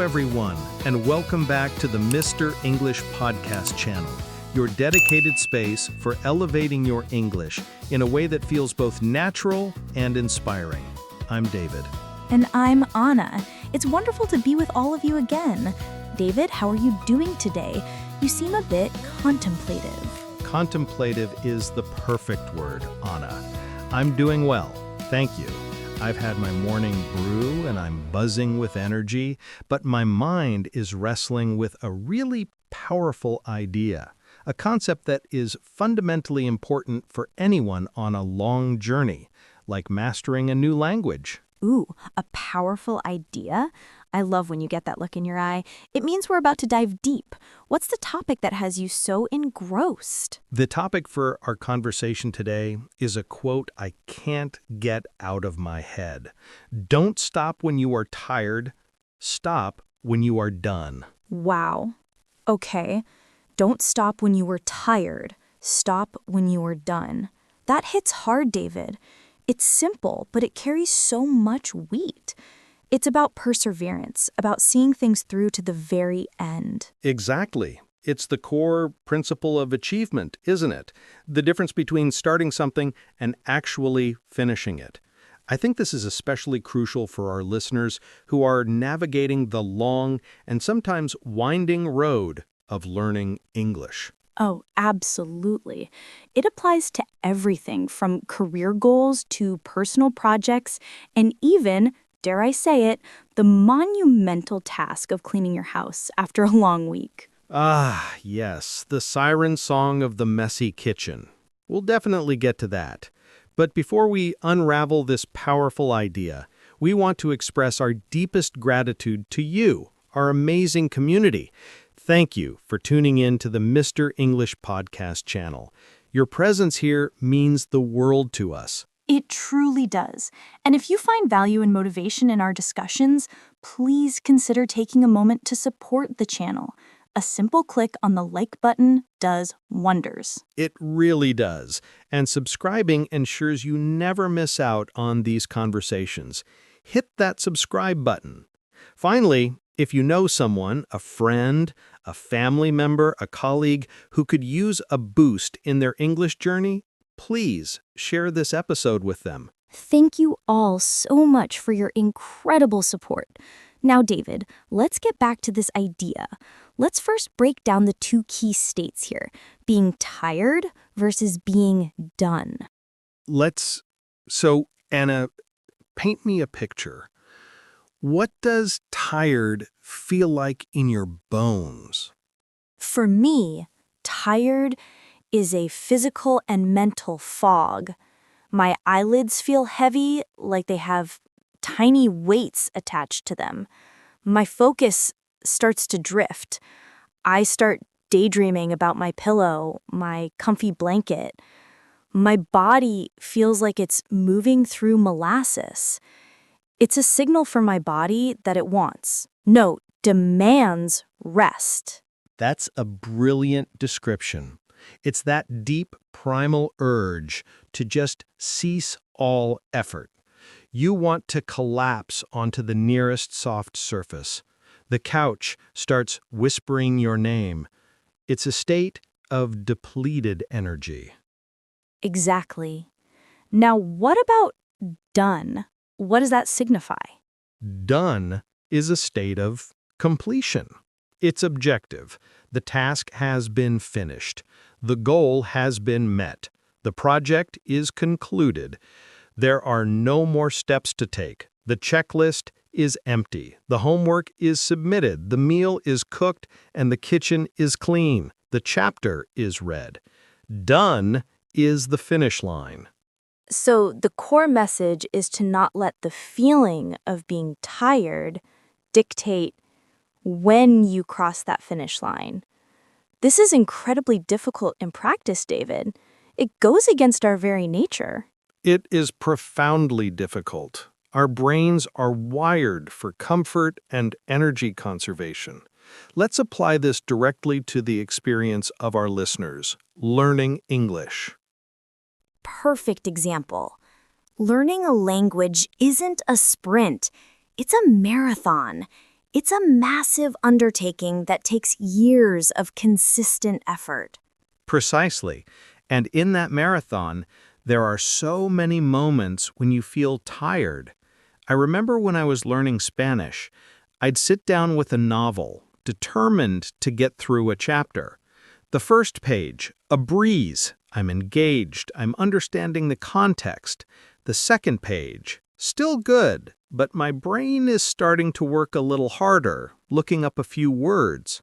everyone, and welcome back to the Mr. English podcast channel, your dedicated space for elevating your English in a way that feels both natural and inspiring. I'm David. And I'm Anna. It's wonderful to be with all of you again. David, how are you doing today? You seem a bit contemplative. Contemplative is the perfect word, Anna. I'm doing well, thank you. I've had my morning brew and I'm buzzing with energy, but my mind is wrestling with a really powerful idea, a concept that is fundamentally important for anyone on a long journey, like mastering a new language. Ooh, a powerful idea? I love when you get that look in your eye. It means we're about to dive deep. What's the topic that has you so engrossed? The topic for our conversation today is a quote I can't get out of my head. Don't stop when you are tired. Stop when you are done. Wow. Okay. Don't stop when you were tired. Stop when you are done. That hits hard, David. It's simple, but it carries so much weight. It's about perseverance, about seeing things through to the very end. Exactly. It's the core principle of achievement, isn't it? The difference between starting something and actually finishing it. I think this is especially crucial for our listeners who are navigating the long and sometimes winding road of learning English. Oh, absolutely. It applies to everything from career goals to personal projects and even, dare I say it, the monumental task of cleaning your house after a long week. Ah, yes, the siren song of the messy kitchen. We'll definitely get to that. But before we unravel this powerful idea, we want to express our deepest gratitude to you, our amazing community. Thank you for tuning in to the Mr. English podcast channel. Your presence here means the world to us. It truly does. And if you find value and motivation in our discussions, please consider taking a moment to support the channel. A simple click on the like button does wonders. It really does. And subscribing ensures you never miss out on these conversations. Hit that subscribe button. Finally, if you know someone, a friend, a family member, a colleague who could use a boost in their English journey, please share this episode with them. Thank you all so much for your incredible support. Now, David, let's get back to this idea. Let's first break down the two key states here, being tired versus being done. So, Anna, paint me a picture. What does tired feel like in your bones? For me, tired is a physical and mental fog. My eyelids feel heavy, like they have tiny weights attached to them. My focus starts to drift. I start daydreaming about my pillow, my comfy blanket. My body feels like it's moving through molasses. It's a signal for my body that it wants, no, demands rest. That's a brilliant description. It's that deep primal urge to just cease all effort. You want to collapse onto the nearest soft surface. The couch starts whispering your name. It's a state of depleted energy. Exactly. Now, what about done? What does that signify? Done is a state of completion. It's objective. The task has been finished. The goal has been met. The project is concluded. There are no more steps to take. The checklist is empty. The homework is submitted. The meal is cooked and the kitchen is clean. The chapter is read. Done is the finish line. So the core message is to not let the feeling of being tired dictate when you cross that finish line. This is incredibly difficult in practice, David. It goes against our very nature. It is profoundly difficult. Our brains are wired for comfort and energy conservation. Let's apply this directly to the experience of our listeners, learning English. Perfect example. Learning a language isn't a sprint. It's a marathon. It's a massive undertaking that takes years of consistent effort. Precisely. And in that marathon, there are so many moments when you feel tired. I remember when I was learning Spanish, I'd sit down with a novel, determined to get through a chapter. The first page, a breeze. I'm engaged. I'm understanding the context. The second page, still good, but my brain is starting to work a little harder, looking up a few words.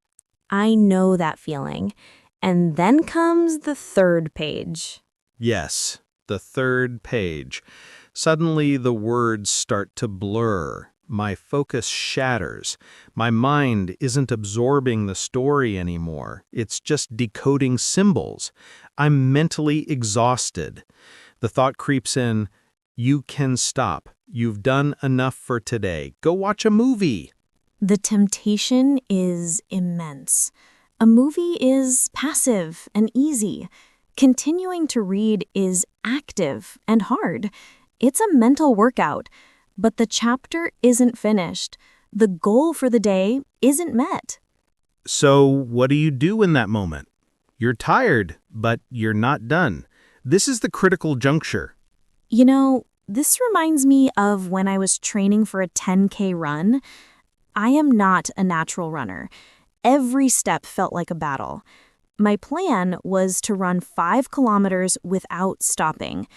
I know that feeling. And then comes the third page. Yes, the third page. Suddenly the words start to blur. My focus shatters. My mind isn't absorbing the story anymore. It's just decoding symbols. I'm mentally exhausted. The thought creeps in, you can stop. You've done enough for today. Go watch a movie. The temptation is immense. A movie is passive and easy. Continuing to read is active and hard. It's a mental workout, but the chapter isn't finished. The goal for the day isn't met. So what do you do in that moment? You're tired, but you're not done. This is the critical juncture. You know, this reminds me of when I was training for a 10K run. I am not a natural runner. Every step felt like a battle. My plan was to run 5 kilometers without stopping.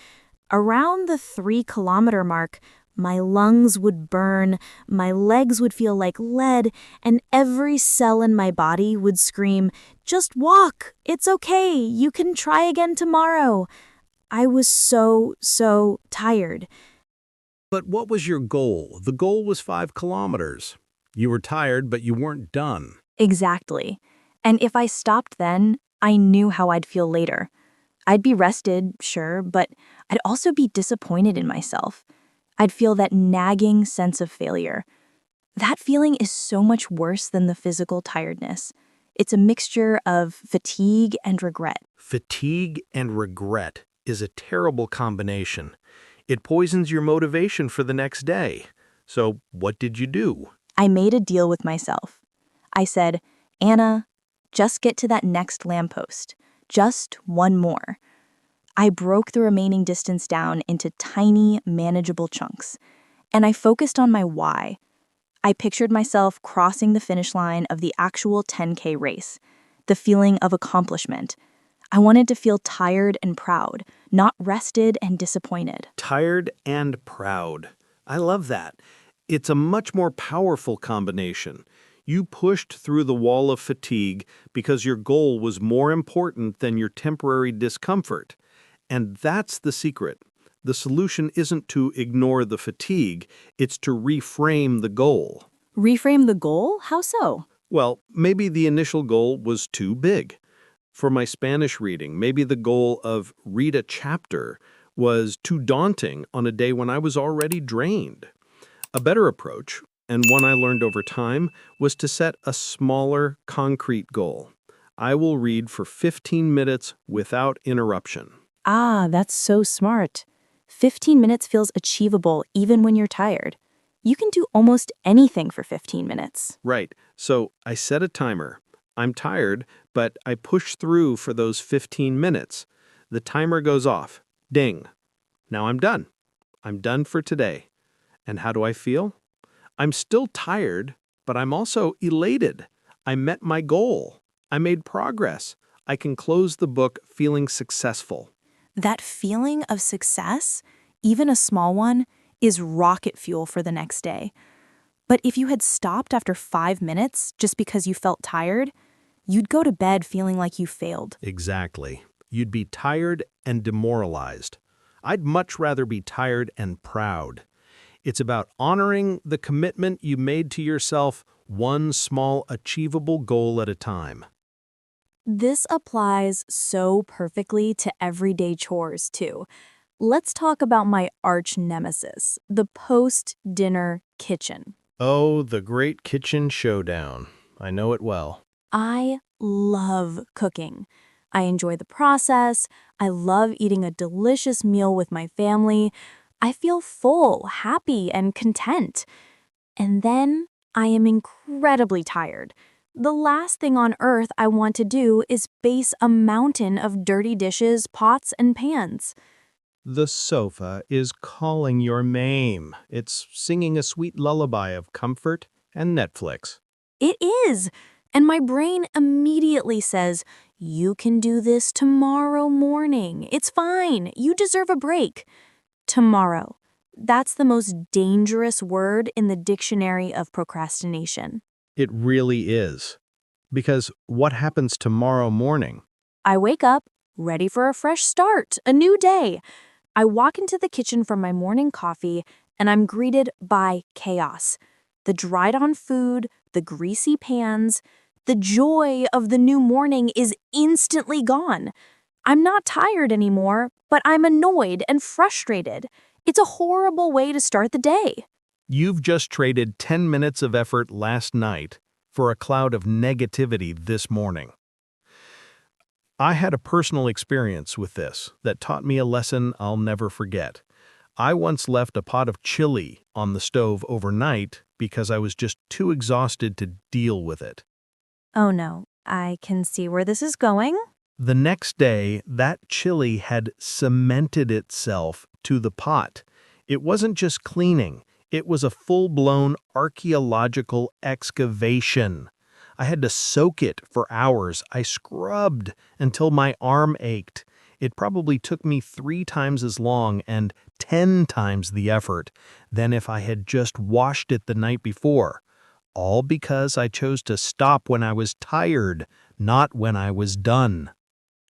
Around the 3-kilometer mark, my lungs would burn, my legs would feel like lead, and every cell in my body would scream, "Just walk! It's okay! You can try again tomorrow!" I was so tired. But what was your goal? The goal was 5 kilometers. You were tired, but you weren't done. Exactly. And if I stopped then, I knew how I'd feel later. I'd be rested, sure, but I'd also be disappointed in myself. I'd feel that nagging sense of failure. That feeling is so much worse than the physical tiredness. It's a mixture of fatigue and regret. Fatigue and regret is a terrible combination. It poisons your motivation for the next day. So what did you do? I made a deal with myself. I said, "Anna, just get to that next lamppost. Just one more." I broke the remaining distance down into tiny, manageable chunks. And I focused on my why. I pictured myself crossing the finish line of the actual 10K race, the feeling of accomplishment. I wanted to feel tired and proud, not rested and disappointed. Tired and proud. I love that. It's a much more powerful combination. You pushed through the wall of fatigue because your goal was more important than your temporary discomfort. And that's the secret. The solution isn't to ignore the fatigue, it's to reframe the goal. Reframe the goal? How so? Well, maybe the initial goal was too big. For my Spanish reading, maybe the goal of read a chapter was too daunting on a day when I was already drained. A better approach, and one I learned over time, was to set a smaller, concrete goal. I will read for 15 minutes without interruption. Ah, that's so smart. 15 minutes feels achievable even when you're tired. You can do almost anything for 15 minutes. Right, so I set a timer. I'm tired, but I push through for those 15 minutes. The timer goes off. Ding. Now I'm done. I'm done for today. And how do I feel? I'm still tired, but I'm also elated. I met my goal. I made progress. I can close the book feeling successful. That feeling of success, even a small one, is rocket fuel for the next day. But if you had stopped after 5 minutes just because you felt tired, you'd go to bed feeling like you failed. Exactly. You'd be tired and demoralized. I'd much rather be tired and proud. It's about honoring the commitment you made to yourself, one small achievable goal at a time. This applies so perfectly to everyday chores, too. Let's talk about my arch nemesis, the post-dinner kitchen. Oh, the great kitchen showdown. I know it well. I love cooking. I enjoy the process. I love eating a delicious meal with my family. I feel full, happy, and content. And then I am incredibly tired. The last thing on earth I want to do is face a mountain of dirty dishes, pots, and pans. The sofa is calling your name. It's singing a sweet lullaby of comfort and Netflix. It is. And my brain immediately says, "You can do this tomorrow morning. It's fine. You deserve a break." Tomorrow. That's the most dangerous word in the dictionary of procrastination. It really is. Because what happens tomorrow morning? I wake up, ready for a fresh start, a new day. I walk into the kitchen for my morning coffee, and I'm greeted by chaos. The dried-on food, the greasy pans, the joy of the new morning is instantly gone. I'm not tired anymore, but I'm annoyed and frustrated. It's a horrible way to start the day. You've just traded 10 minutes of effort last night for a cloud of negativity this morning. I had a personal experience with this that taught me a lesson I'll never forget. I once left a pot of chili on the stove overnight because I was just too exhausted to deal with it. Oh no, I can see where this is going. The next day, that chili had cemented itself to the pot. It wasn't just cleaning, it was a full-blown archaeological excavation. I had to soak it for hours. I scrubbed until my arm ached. It probably took me 3 times as long and 10 times the effort than if I had just washed it the night before. All because I chose to stop when I was tired, not when I was done.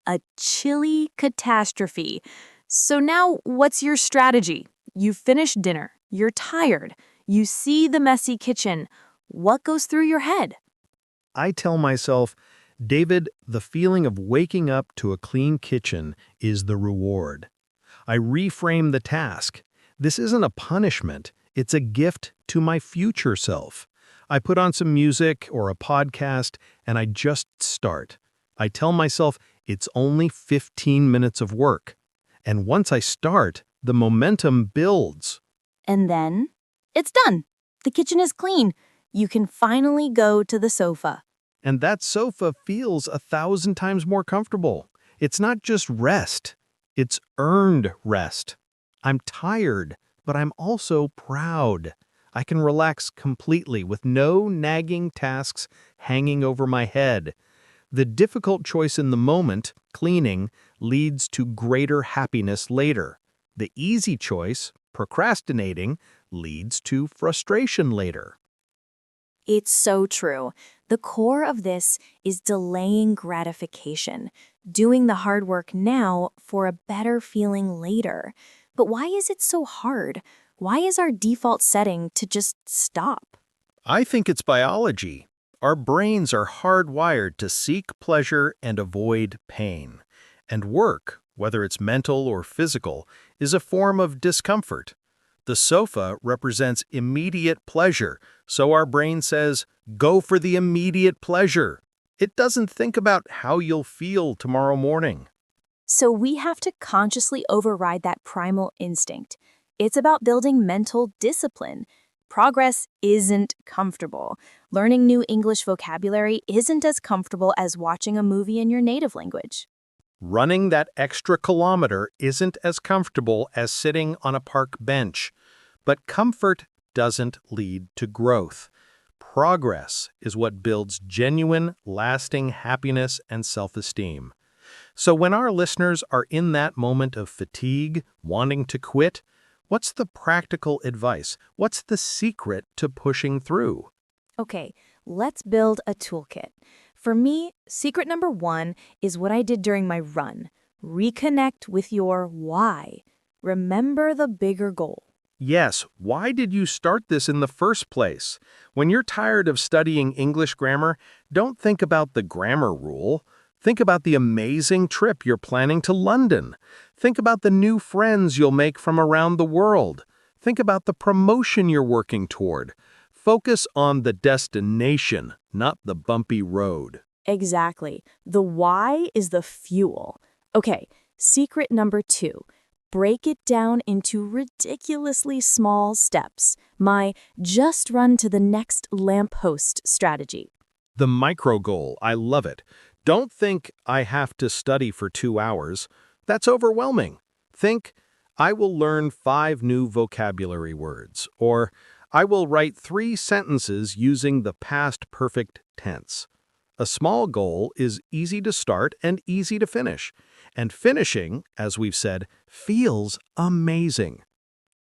A chili catastrophe. So now what's your strategy? You finished dinner. You're tired. You see the messy kitchen. What goes through your head? I tell myself, David, the feeling of waking up to a clean kitchen is the reward. I reframe the task. This isn't a punishment, it's a gift to my future self. I put on some music or a podcast and I just start. I tell myself it's only 15 minutes of work. And once I start, the momentum builds. And then it's done. The kitchen is clean. You can finally go to the sofa. And that sofa feels 1,000 times more comfortable. It's not just rest, it's earned rest. I'm tired, but I'm also proud. I can relax completely with no nagging tasks hanging over my head. The difficult choice in the moment, cleaning, leads to greater happiness later. The easy choice, procrastinating, leads to frustration later. It's so true. The core of this is delaying gratification, doing the hard work now for a better feeling later. But why is it so hard? Why is our default setting to just stop? I think it's biology. Our brains are hardwired to seek pleasure and avoid pain. And work, whether it's mental or physical, is a form of discomfort. The sofa represents immediate pleasure, so our brain says, go for the immediate pleasure. It doesn't think about how you'll feel tomorrow morning. So we have to consciously override that primal instinct. It's about building mental discipline. Progress isn't comfortable. Learning new English vocabulary isn't as comfortable as watching a movie in your native language. Running that extra kilometer isn't as comfortable as sitting on a park bench. But comfort doesn't lead to growth. Progress is what builds genuine, lasting happiness and self-esteem. So when our listeners are in that moment of fatigue, wanting to quit, what's the practical advice? What's the secret to pushing through? Okay, let's build a toolkit. For me, secret number 1 is what I did during my run. Reconnect with your why. Remember the bigger goal. Yes, why did you start this in the first place? When you're tired of studying English grammar, don't think about the grammar rule. Think about the amazing trip you're planning to London. Think about the new friends you'll make from around the world. Think about the promotion you're working toward. Focus on the destination, not the bumpy road. Exactly. The why is the fuel. Okay, secret number 2. break it down into ridiculously small steps. My just run to the next lamppost strategy. The micro goal, I love it. Don't think I have to study for 2 hours. That's overwhelming. Think, I will learn 5 new vocabulary words, or I will write 3 sentences using the past perfect tense. A small goal is easy to start and easy to finish. And finishing, as we've said, feels amazing.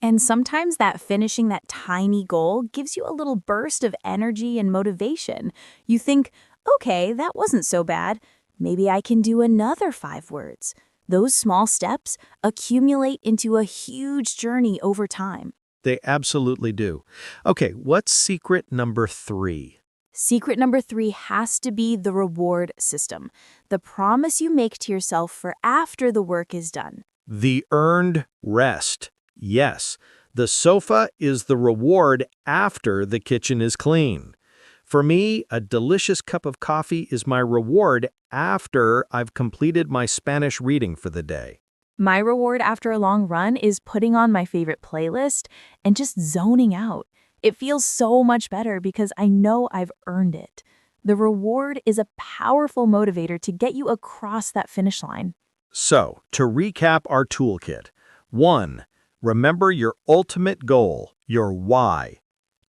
And sometimes finishing that tiny goal gives you a little burst of energy and motivation. You think, okay, that wasn't so bad. Maybe I can do another 5 words. Those small steps accumulate into a huge journey over time. They absolutely do. Okay, what's secret number 3? Secret number 3 has to be the reward system, the promise you make to yourself for after the work is done. The earned rest. Yes, the sofa is the reward after the kitchen is clean. For me, a delicious cup of coffee is my reward after I've completed my Spanish reading for the day. My reward after a long run is putting on my favorite playlist and just zoning out. It feels so much better because I know I've earned it. The reward is a powerful motivator to get you across that finish line. So, to recap our toolkit. 1. Remember your ultimate goal, your why.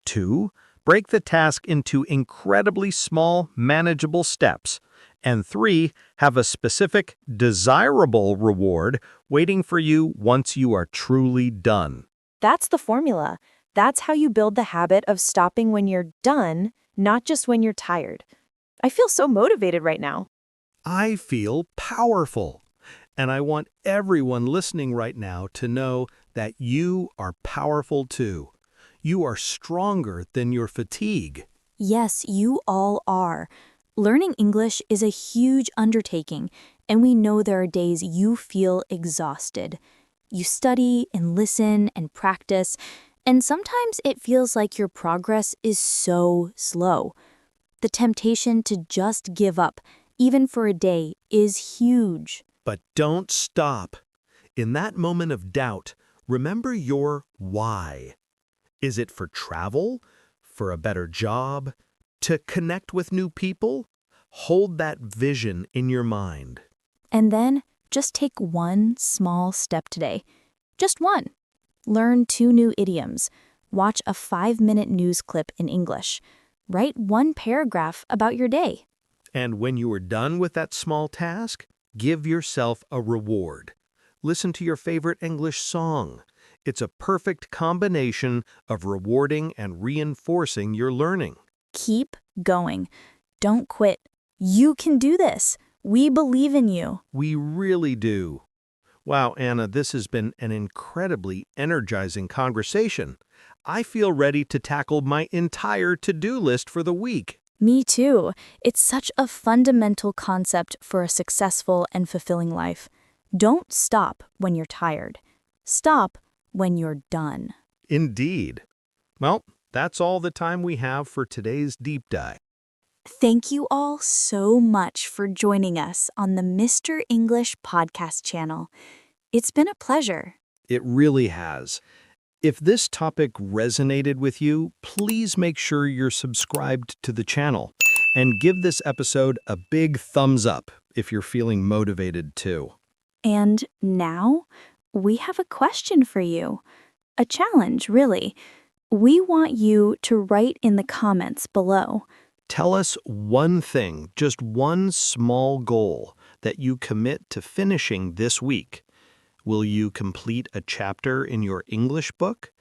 2. Break the task into incredibly small, manageable steps. And 3. Have a specific, desirable reward waiting for you once you are truly done. That's the formula. That's how you build the habit of stopping when you're done, not just when you're tired. I feel so motivated right now. I feel powerful. And I want everyone listening right now to know that you are powerful too. You are stronger than your fatigue. Yes, you all are. Learning English is a huge undertaking, and we know there are days you feel exhausted. You study and listen and practice, and sometimes it feels like your progress is so slow. The temptation to just give up, even for a day, is huge. But don't stop. In that moment of doubt, remember your why. Is it for travel? For a better job? To connect with new people? Hold that vision in your mind. And then just take one small step today. Just one. Learn 2 new idioms. Watch a 5-minute news clip in English. Write 1 paragraph about your day. And when you are done with that small task, give yourself a reward. Listen to your favorite English song. It's a perfect combination of rewarding and reinforcing your learning. Keep going. Don't quit. You can do this. We believe in you. We really do. Wow, Anna, this has been an incredibly energizing conversation. I feel ready to tackle my entire to-do list for the week. Me too. It's such a fundamental concept for a successful and fulfilling life. Don't stop when you're tired. Stop when you're done. Indeed. Well, that's all the time we have for today's deep dive. Thank you all so much for joining us on the Mr. English podcast channel. It's been a pleasure. It really has. If this topic resonated with you, please make sure you're subscribed to the channel and give this episode a big thumbs up if you're feeling motivated too. And now, we have a question for you. A challenge, really. We want you to write in the comments below. Tell us one thing, just one small goal that you commit to finishing this week. Will you complete a chapter in your English book?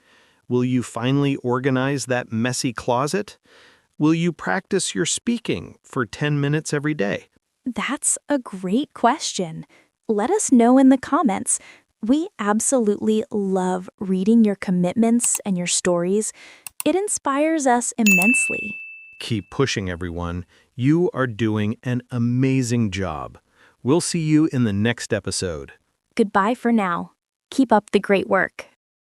Will you finally organize that messy closet? Will you practice your speaking for 10 minutes every day? That's a great question. Let us know in the comments. We absolutely love reading your commitments and your stories. It inspires us immensely. Keep pushing, everyone. You are doing an amazing job. We'll see you in the next episode. Goodbye for now. Keep up the great work.